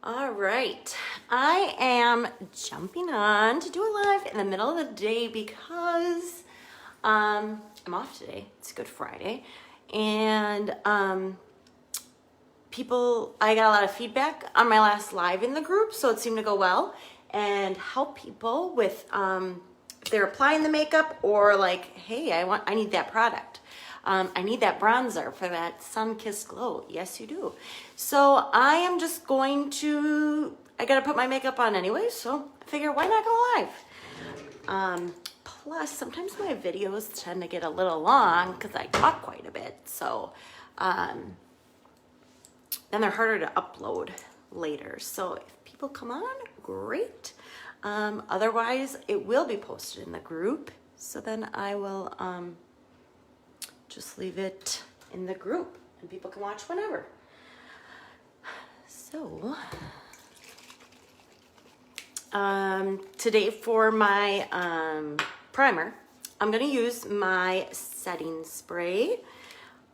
All right, I am jumping on to do a live in the middle of the day because I'm off today. It's Good Friday, and I got a lot of feedback on my last live in the group, so it seemed to go well and help people with if they're applying the makeup or like, hey, I need that product. I need that bronzer for that sun-kissed glow. Yes, you do. So I am just going to, I gotta put my makeup on anyway, so I figure why not go live? Plus, sometimes my videos tend to get a little long because I talk quite a bit. So then they're harder to upload later. So if people come on, great. Otherwise, it will be posted in the group. So then I will just leave it in the group and people can watch whenever. So today for my primer, I'm gonna use my setting spray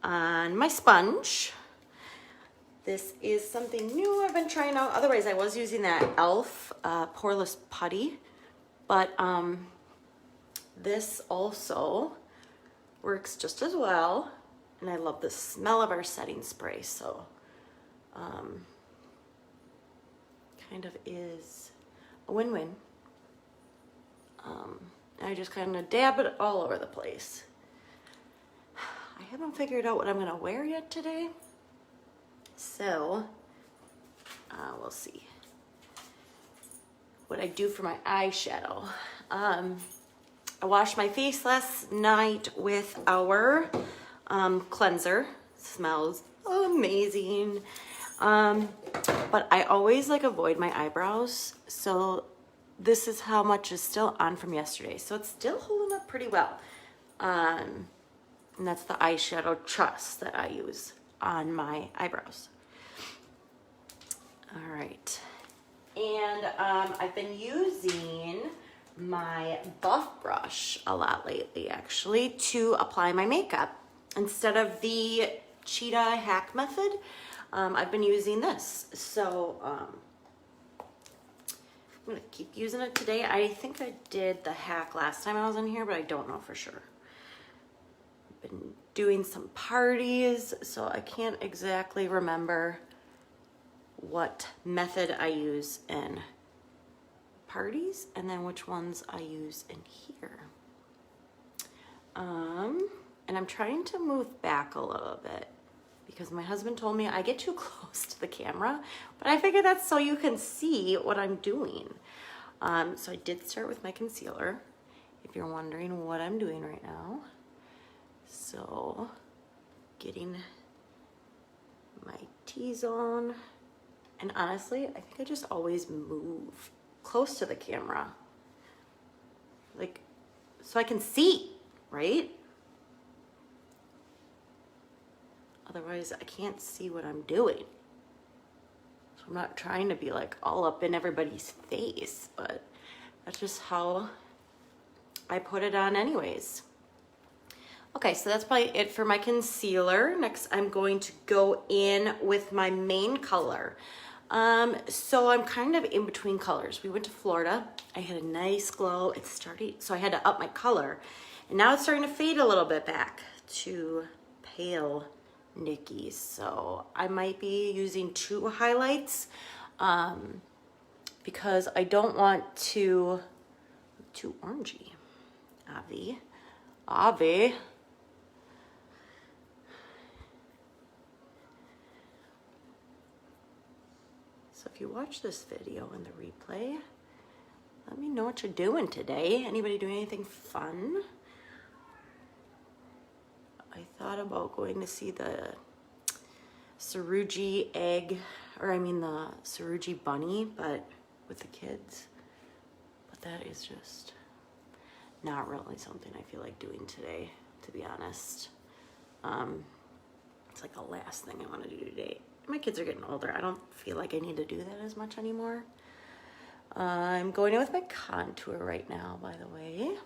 on my sponge. This is something new I've been trying out. Otherwise, I was using that e.l.f. Poreless Putty, but this also works just as well, and I love the smell of our setting spray, so kind of is a win-win. I just kind of dab it all over the place. I haven't figured out what I'm gonna wear yet today, so we'll see what I do for my eyeshadow. I washed my face last night with our cleanser. It smells amazing. But I always like avoid my eyebrows. So this is how much is still on from yesterday. So it's still holding up pretty well. And that's the eyeshadow Trust that I use on my eyebrows. All right. And I've been using my buff brush a lot lately, actually, to apply my makeup. Instead of the cheetah hack method, I've been using this. So I'm gonna keep using it today. I think I did the hack last time I was in here, but I don't know for sure. I've been doing some parties, so I can't exactly remember what method I use in parties and then which ones I use in here. And I'm trying to move back a little bit because my husband told me I get too close to the camera, but I figure that's so you can see what I'm doing. So I did start with my concealer, if you're wondering what I'm doing right now. So getting my T-zone, and honestly, I think I just always move close to the camera, like, so I can see, right? Otherwise, I can't see what I'm doing. So I'm not trying to be like all up in everybody's face, but that's just how I put it on anyways. Okay, so that's probably it for my concealer. Next, I'm going to go in with my main color. So I'm kind of in between colors. We went to Florida. I had a nice glow. It's starting, so I had to up my color. And now it's starting to fade a little bit back to pale Nikki. So I might be using 2 highlights because I don't want to too orangey. Avi. So if you watch this video in the replay, let me know what you're doing today. Anybody doing anything fun? I thought about going to see the Saruji egg, or I mean the Saruji bunny, but with the kids. But that is just not really something I feel like doing today, to be honest. It's like the last thing I want to do today. My kids are getting older. I don't feel like I need to do that as much anymore. I'm going in with my contour right now, by the way.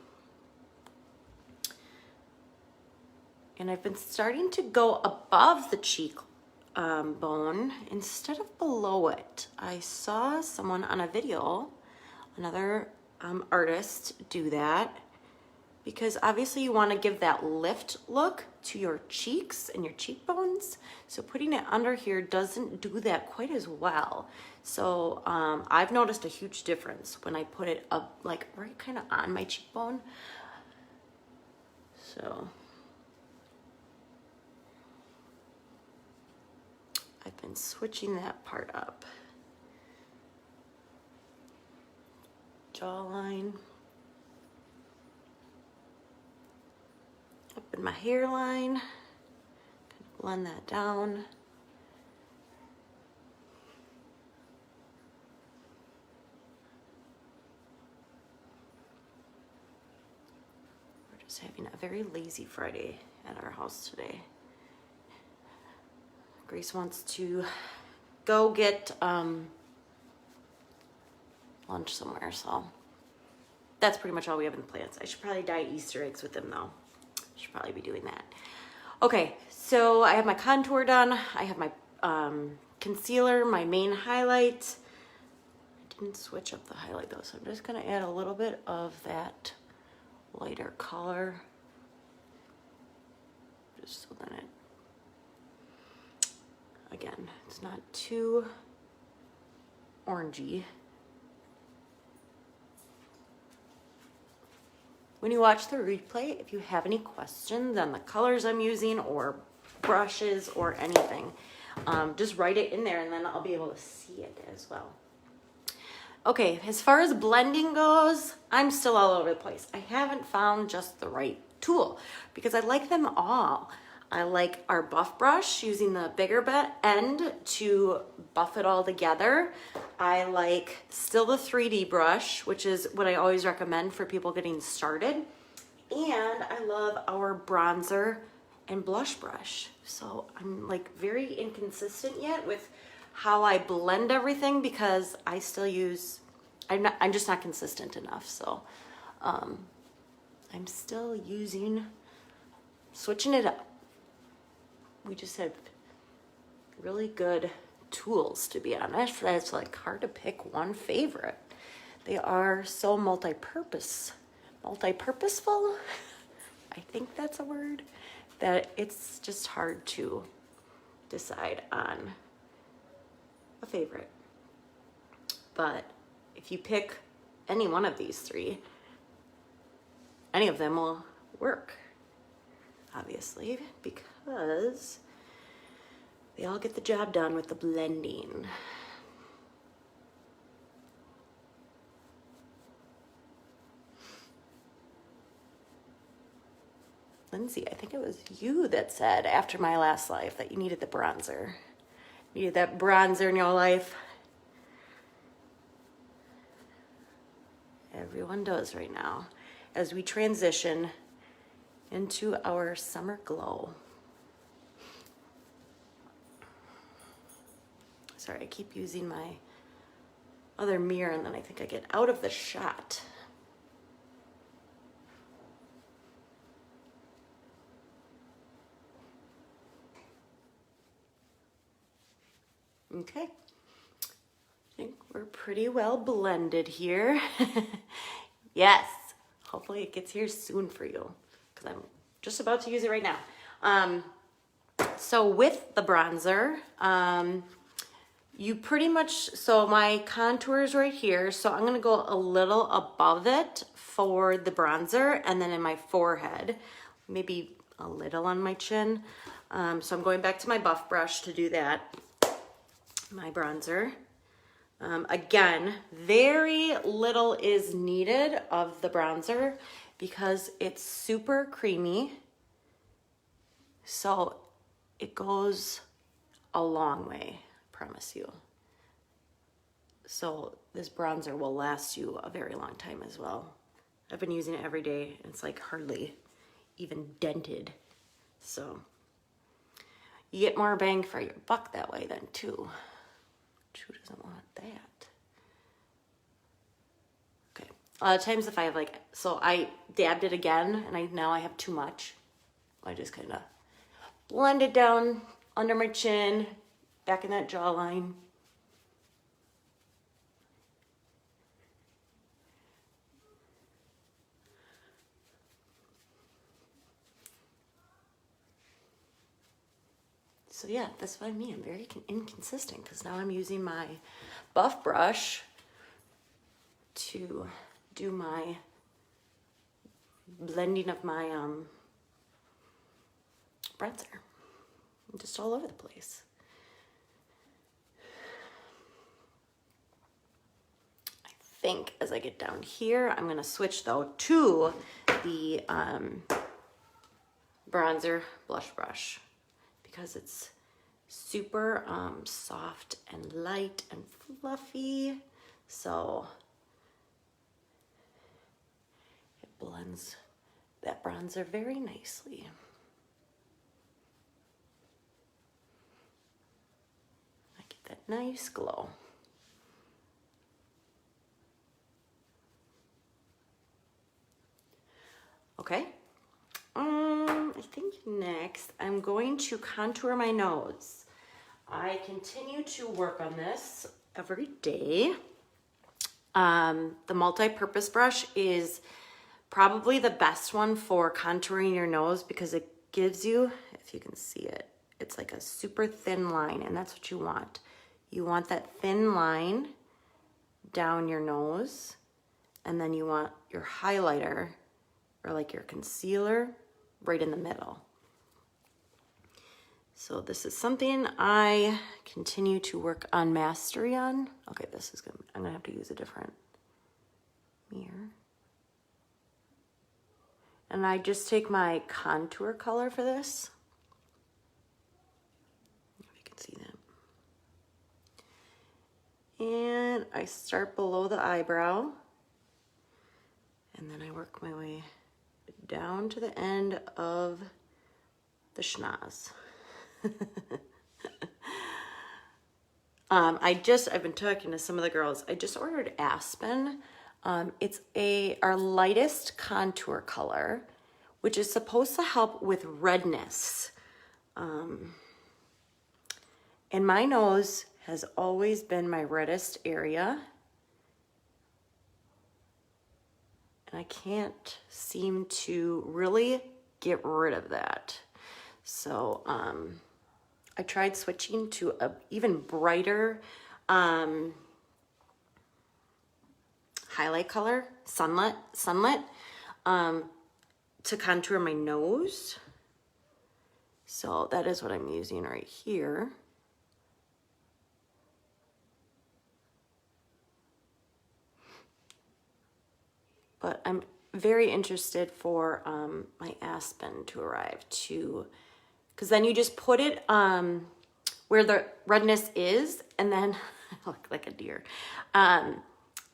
And I've been starting to go above the cheek bone instead of below it. I saw someone on a video, another artist, do that, because obviously you want to give that lift look to your cheeks and your cheekbones. So putting it under here doesn't do that quite as well. So I've noticed a huge difference when I put it up, like right kind of on my cheekbone. So I've been switching that part up. Jawline. Up in my hairline. Blend that down. We're just having a very lazy Friday at our house today. Grace wants to go get lunch somewhere, so that's pretty much all we have in plans. I should probably dye Easter eggs with them though. Should probably be doing that. Okay, so I have my contour done. I have my concealer, my main highlight. I didn't switch up the highlight though, so I'm just gonna add a little bit of that lighter color. Just so then it, again, it's not too orangey. When you watch the replay, if you have any questions on the colors I'm using or brushes or anything, just write it in there and then I'll be able to see it as well. Okay, as far as blending goes, I'm still all over the place. I haven't found just the right tool because I like them all. I like our buff brush, using the bigger end to buff it all together. I like still the 3D brush, which is what I always recommend for people getting started. And I love our bronzer and blush brush. So I'm like very inconsistent yet with how I blend everything because I still use, I'm just not consistent enough. So I'm still switching it up. We just have really good tools, to be honest. It's like hard to pick one favorite. They are so multi-purposeful. I think that's a word, that it's just hard to decide on a favorite. But if you pick any one of these three, any of them will work, obviously, because they all get the job done with the blending. Lindsay, I think it was you that said after my last life that you needed the bronzer. You needed that bronzer in your life. Everyone does right now as we transition into our summer glow. Sorry, I keep using my other mirror and then I think I get out of the shot. Okay, I think we're pretty well blended here. Yes, hopefully it gets here soon for you because I'm just about to use it right now. So with the bronzer, you pretty much, so my contour is right here, so I'm gonna go a little above it for the bronzer and then in my forehead, maybe a little on my chin. So I'm going back to my buff brush to do that. My bronzer. Again, very little is needed of the bronzer because it's super creamy. So it goes a long way, I promise you. So this bronzer will last you a very long time as well. I've been using it every day and it's like hardly even dented. So you get more bang for your buck that way then too. Who doesn't want that? Okay. A lot of times if I have like, so I dabbed it again and now I have too much. I just kind of blend it down under my chin, back in that jawline. So yeah, that's what I mean. I'm very inconsistent because now I'm using my buff brush to do my blending of my bronzer. I'm just all over the place. I think as I get down here, I'm gonna switch though to the bronzer blush brush because it's super soft and light and fluffy. So it blends that bronzer very nicely. I get that nice glow. Okay. I think next I'm going to contour my nose. I continue to work on this every day. The multi-purpose brush is probably the best one for contouring your nose because it gives you, if you can see it, it's like a super thin line, and that's what you want. You want that thin line down your nose, and then you want your highlighter or like your concealer right in the middle. So this is something I continue to work on mastery on. Okay, this is good. I'm gonna have to use a different mirror. And I just take my contour color for this. If you can see that. And I start below the eyebrow. And then I work my way down to the end of the schnoz. I've been talking to some of the girls. I just ordered Aspen. It's our lightest contour color, which is supposed to help with redness. And my nose has always been my reddest area. And I can't seem to really get rid of that. So I tried switching to a even brighter highlight color, sunlit, to contour my nose. So that is what I'm using right here. But I'm very interested for my Aspen to arrive too, because then you just put it where the redness is, and then I look like a deer. And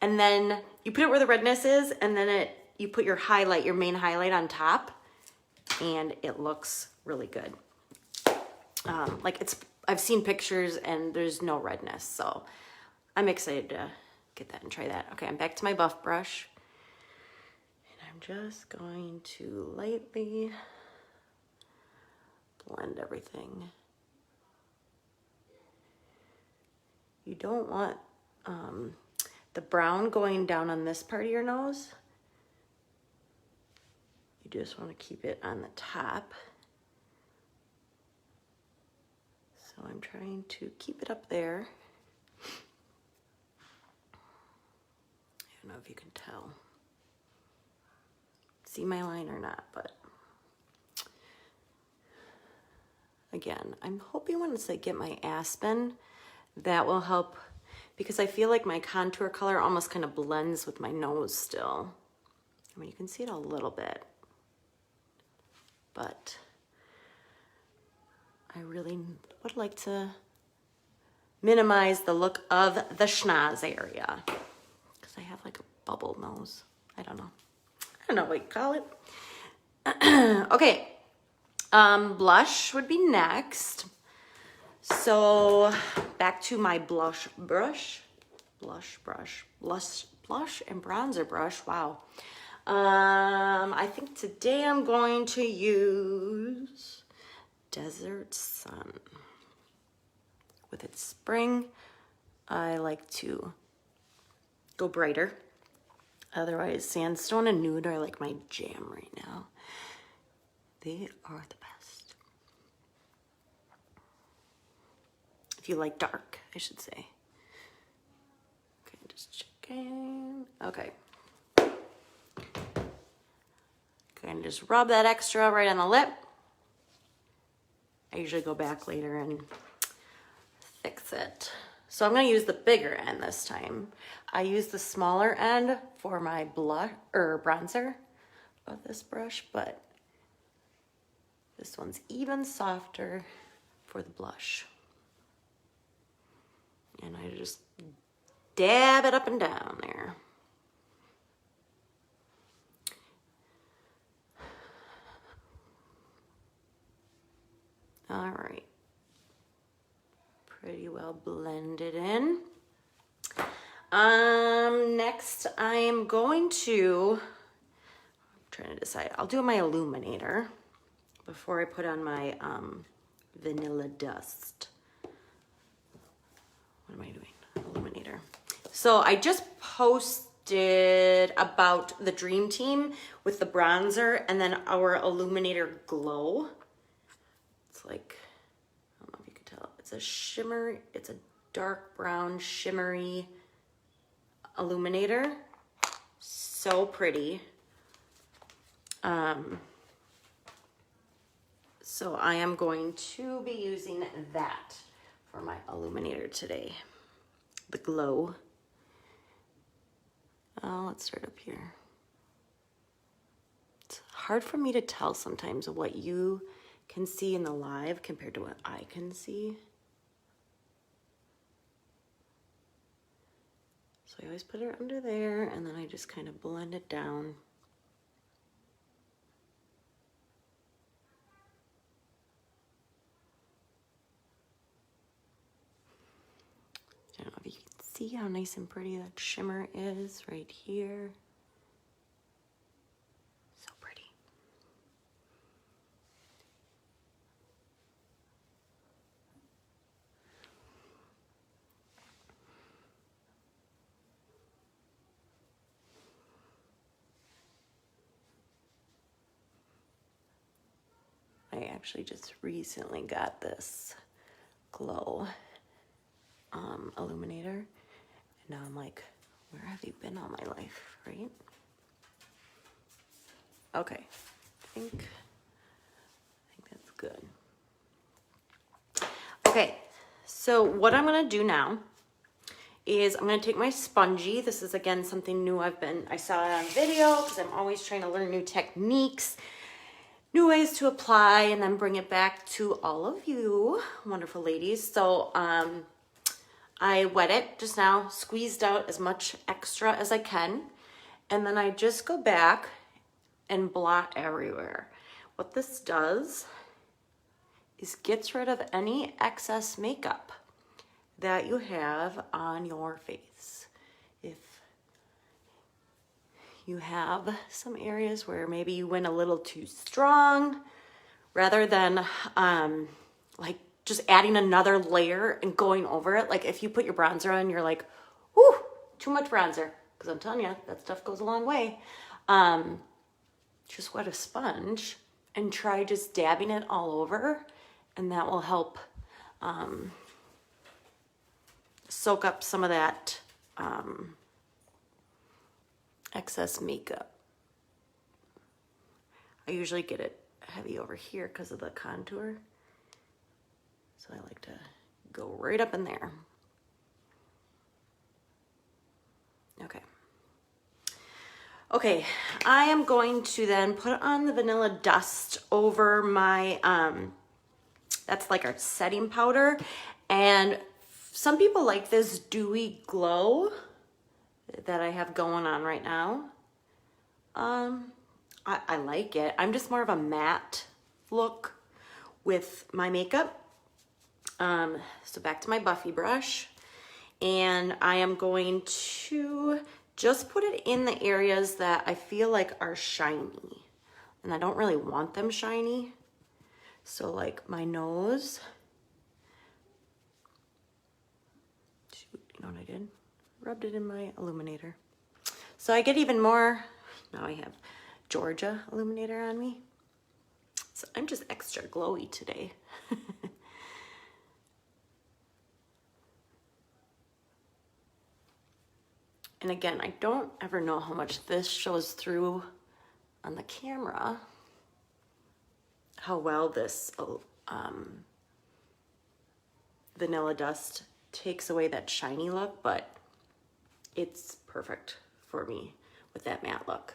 then you put it where the redness is, and then you put your highlight, your main highlight on top, and it looks really good. I've seen pictures and there's no redness, so I'm excited to get that and try that. Okay, I'm back to my buff brush. I'm just going to lightly blend everything. You don't want the brown going down on this part of your nose. You just want to keep it on the top. So I'm trying to keep it up there. I don't know if you can tell. See my line or not, but again, I'm hoping once I get my Aspen, that will help, because I feel like my contour color almost kind of blends with my nose still. I mean, you can see it a little bit, but I really would like to minimize the look of the schnoz area because I have like a bubble nose. I don't know what you call it. Okay, blush would be next. So back to my blush and bronzer brush. Wow. I think today I'm going to use Desert Sun with its spring, I like to go brighter. Otherwise, sandstone and nude are like my jam right now. They are the best. If you like dark, I should say. Okay, just checking. Okay. And just rub that extra right on the lip. I usually go back later and fix it. So I'm gonna use the bigger end this time. I use the smaller end for my blush or bronzer of this brush, but this one's even softer for the blush. And I just dab it up and down there. All right. Pretty well blended in. Next I am going to, I'm trying to decide, I'll do my illuminator before I put on my vanilla dust. What am I doing? Illuminator. So I just posted about the Dream Team with the bronzer and then our illuminator glow. It's like, I don't know if you can tell, it's a shimmer, it's a dark brown shimmery illuminator. So pretty. So I am going to be using that for my illuminator today. The glow. Let's start up here. It's hard for me to tell sometimes what you can see in the live compared to what I can see. So I always put it under there and then I just kind of blend it down. I don't know if you can see how nice and pretty that shimmer is right here. So pretty. I actually just recently got this glow illuminator, and now I'm like, where have you been all my life, right? Okay, I think that's good. Okay, so what I'm gonna do now is I'm gonna take my spongy. This is again something new I saw it on video because I'm always trying to learn new techniques, new ways to apply, and then bring it back to all of you wonderful ladies. So I wet it just now, squeezed out as much extra as I can, and then I just go back and blot everywhere. What this does is gets rid of any excess makeup that you have on your face. If you have some areas where maybe you went a little too strong, rather than like just adding another layer and going over it. Like if you put your bronzer on, you're like, whew, too much bronzer. Because I'm telling you, that stuff goes a long way. Just wet a sponge and try just dabbing it all over, and that will help soak up some of that excess makeup. I usually get it heavy over here because of the contour. So I like to go right up in there. Okay. Okay, I am going to then put on the vanilla dust over my, that's like our setting powder. And some people like this dewy glow that I have going on right now. I like it. I'm just more of a matte look with my makeup. So back to my Buffy brush, and I am going to just put it in the areas that I feel like are shiny, and I don't really want them shiny. So like my nose, Shoot, you know what I did? Rubbed it in my illuminator. So I get even more, now I have Georgia illuminator on me. So I'm just extra glowy today. And again, I don't ever know how much this shows through on the camera, how well this vanilla dust takes away that shiny look, but it's perfect for me with that matte look.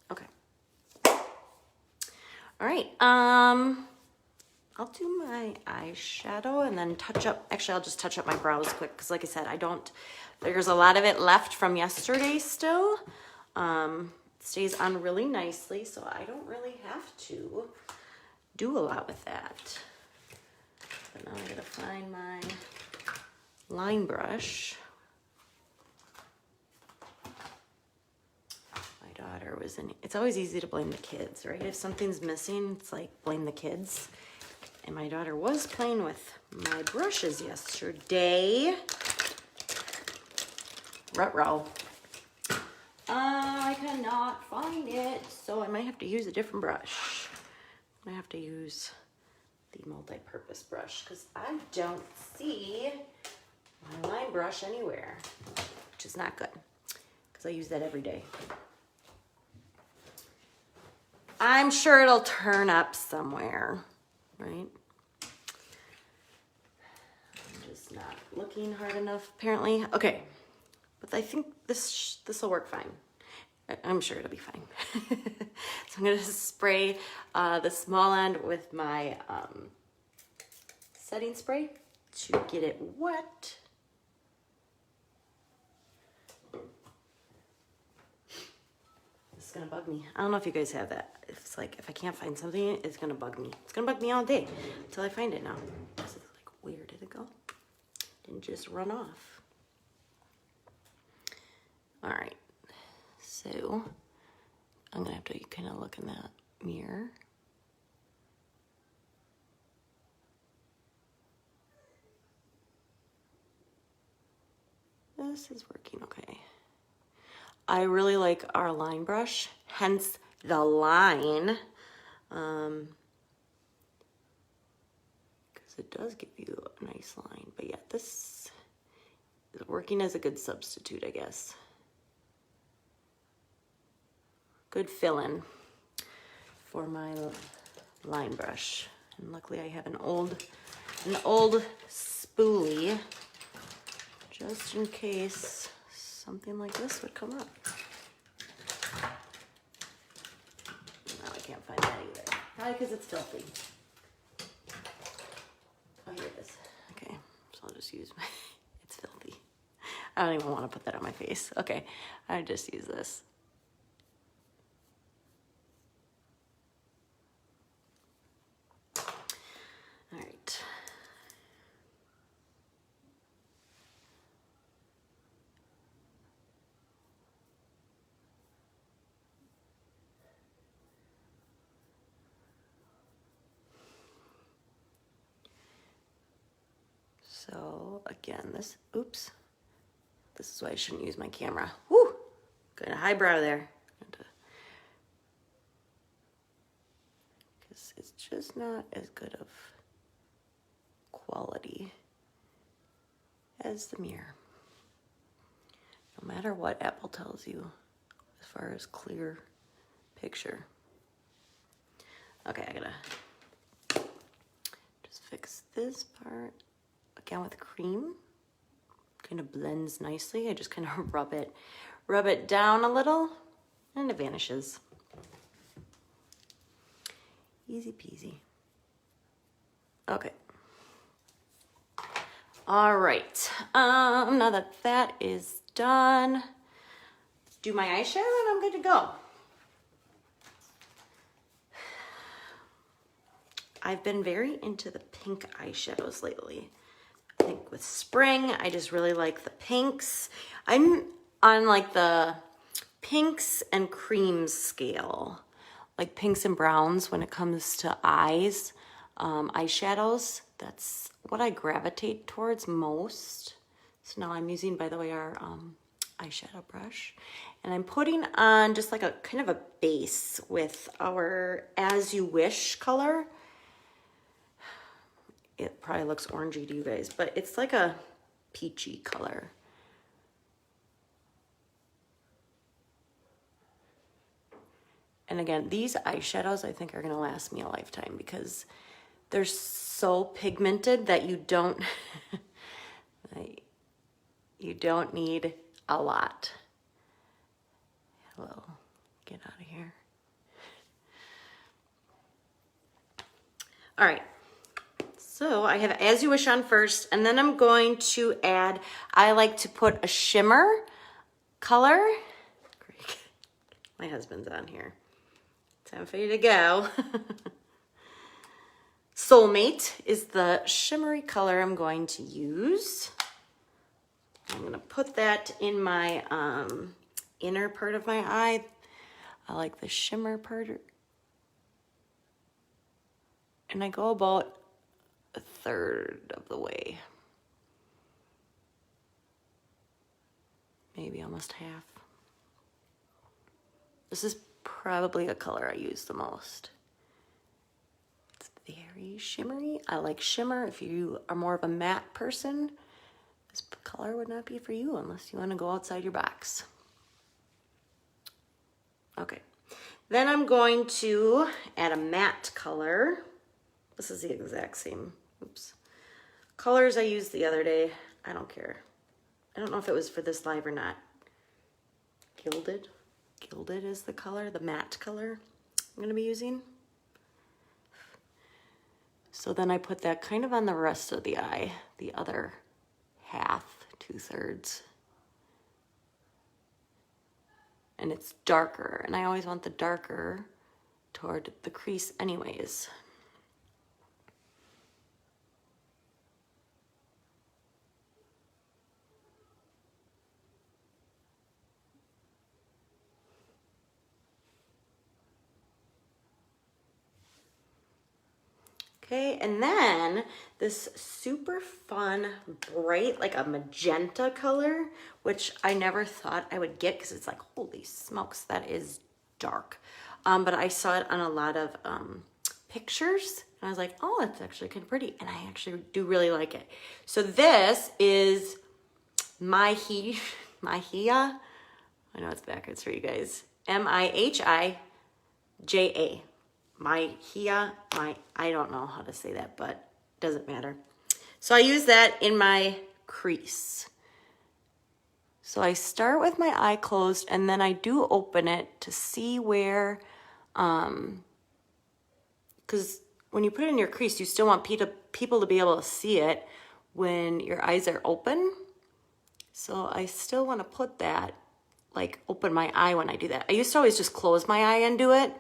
Okay. All right. I'll do my eyeshadow and then touch up. Actually, I'll just touch up my brows quick because, like I said, there's a lot of it left from yesterday still. Stays on really nicely, so I don't really have to do a lot with that. But now I gotta find my line brush. My daughter was in. It's always easy to blame the kids, right? If something's missing, it's like blame the kids. And my daughter was playing with my brushes yesterday. Ruh-roh. I cannot find it, so I might have to use a different brush. I have to use the multi-purpose brush because I don't see my line brush anywhere, which is not good because I use that every day. I'm sure it'll turn up somewhere, right? I'm just not looking hard enough, apparently. Okay, but I think this will work fine. I'm sure it'll be fine. So I'm gonna spray the small end with my setting spray to get it wet. This is gonna bug me. I don't know if you guys have that. It's like if I can't find something, it's gonna bug me. It's gonna bug me all day until I find it now. This is like, where did it go? Didn't just run off. All right. So I'm gonna have to kind of look in that mirror. This is working okay. I really like our line brush, hence the line, because it does give you a nice line. But yeah, this is working as a good substitute, I guess. Good fill-in for my line brush. And luckily I have an old spoolie just in case something like this would come up. Now I can't find that either. Probably because it's filthy. Oh, here it is. Okay, so I'll just use my, it's filthy. I don't even want to put that on my face. Okay, I just use this. All right. So again, this is why I shouldn't use my camera. Woo! Good highbrow there. Because it's just not as good of quality as the mirror. No matter what Apple tells you as far as clear picture. Okay, I gotta just fix this part. Again with cream, kind of blends nicely. I just kind of rub it down a little and it vanishes. Easy peasy. Okay. All right, now that that is done, do my eyeshadow and I'm good to go. I've been very into the pink eyeshadows lately. I think with spring, I just really like the pinks. I'm on like the pinks and creams scale. like pinks and browns when it comes to eyes, eyeshadows. That's what I gravitate towards most. So now I'm using, by the way, our eyeshadow brush, and I'm putting on just like a kind of a base with our As You Wish color. It probably looks orangey to you guys, but it's like a peachy color. And again, these eyeshadows I think are gonna last me a lifetime because they're so pigmented that you don't you don't need a lot. Hello, get out of here. All right, so I have As You Wish on first, and then I'm going to add, I like to put a shimmer color. My husband's on here. Time for you to go. Soulmate is the shimmery color I'm going to use. I'm gonna put that in my inner part of my eye. I like the shimmer part. And I go about a third of the way. Maybe almost half. This is probably a color I use the most. It's very shimmery. I like shimmer. If you are more of a matte person, this color would not be for you unless you want to go outside your box. Okay, then I'm going to add a matte color. This is the exact same, colors I used the other day. I don't care. I don't know if it was for this live or not. Gilded. Gilded is the color, the matte color I'm gonna be using. So then I put that kind of on the rest of the eye, the other half, 2/3. And it's darker, and I always want the darker toward the crease anyways. Okay, and then this super fun, bright, like a magenta color, which I never thought I would get because it's like, holy smokes, that is dark. But I saw it on a lot of pictures, and I was like, oh, that's actually kind of pretty, and I actually do really like it. So this is Mahia. I know it's backwards for you guys. Mihija. I don't know how to say that, but doesn't matter. So I use that in my crease. So I start with my eye closed, and then I do open it to see where, because when you put it in your crease, you still want people to be able to see it when your eyes are open. So I still want to put that, like open my eye when I do that. I used to always just close my eye and do it.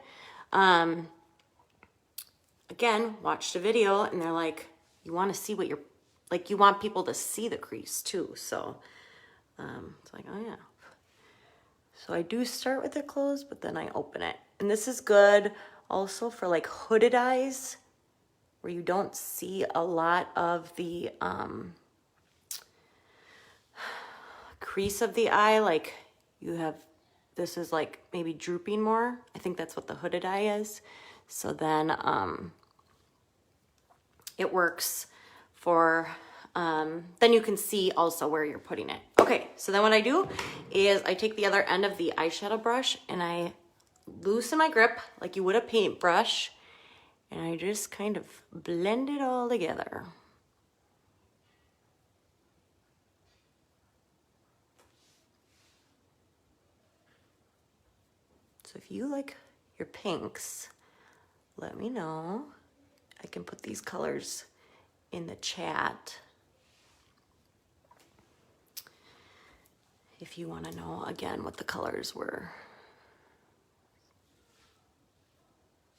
Again, watched a video and they're like, you want to see what you're, like you want people to see the crease too. So it's like, oh yeah. So I do start with it closed, but then I open it. And this is good also for like hooded eyes where you don't see a lot of the crease of the eye. Like you have, this is like maybe drooping more. I think that's what the hooded eye is. So then it works for, then you can see also where you're putting it. Okay, so then what I do is I take the other end of the eyeshadow brush and I loosen my grip like you would a paintbrush, and I just kind of blend it all together. So if you like your pinks, let me know. I can put these colors in the chat if you want to know again what the colors were.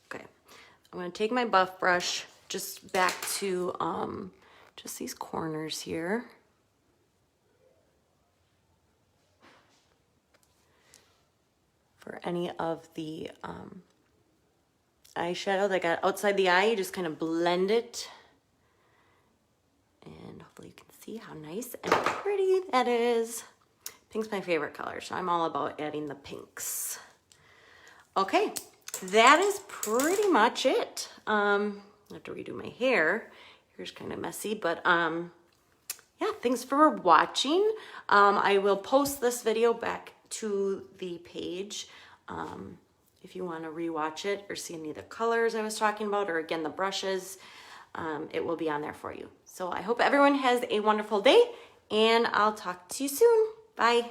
Okay, I'm going to take my buff brush just back to just these corners here. For any of the eyeshadow that I got outside the eye. You just kind of blend it. And hopefully you can see how nice and pretty that is. Pink's my favorite color, so I'm all about adding the pinks. Okay, that is pretty much it. I have to redo my hair. Hair's kind of messy, but yeah, thanks for watching. I will post this video back to the page if you want to rewatch it or see any of the colors I was talking about, or again, the brushes. It will be on there for you. So I hope everyone has a wonderful day, and I'll talk to you soon. Bye.